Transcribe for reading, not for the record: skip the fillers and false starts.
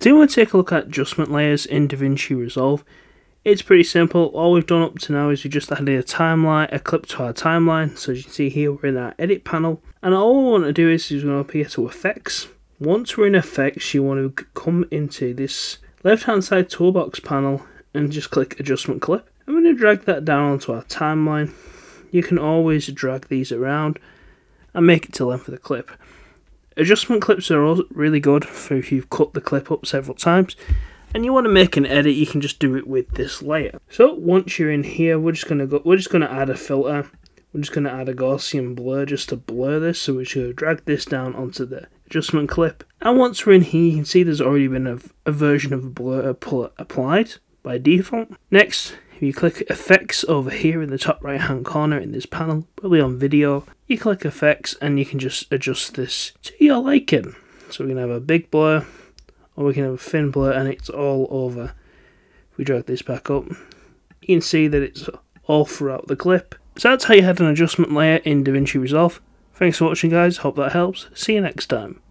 Do you want to take a look at adjustment layers in DaVinci Resolve? It's pretty simple. All we've done up to now is we just added a timeline, a clip to our timeline. So as you can see here, we're in our edit panel. And all we want to do is we're going to up here to effects. Once we're in effects, you want to come into this left hand side toolbox panel and just click adjustment clip. I'm going to drag that down onto our timeline. You can always drag these around and make it to length of the clip. Adjustment clips are also really good for if you've cut the clip up several times and you want to make an edit. You can just do it with this layer. So once you're in here, we're just going to add a filter. We're just going to add a Gaussian blur just to blur this. So we're just going to drag this down onto the adjustment clip. And once we're in here, you can see there's already been a version of blur applied by default. Next, if you click effects over here in the top right hand corner in this panel, probably on video, you click effects and you can just adjust this to your liking. So we can have a big blur or we can have a thin blur and it's all over. If we drag this back up, you can see that it's all throughout the clip. So that's how you add an adjustment layer in DaVinci Resolve. Thanks for watching guys, hope that helps. See you next time.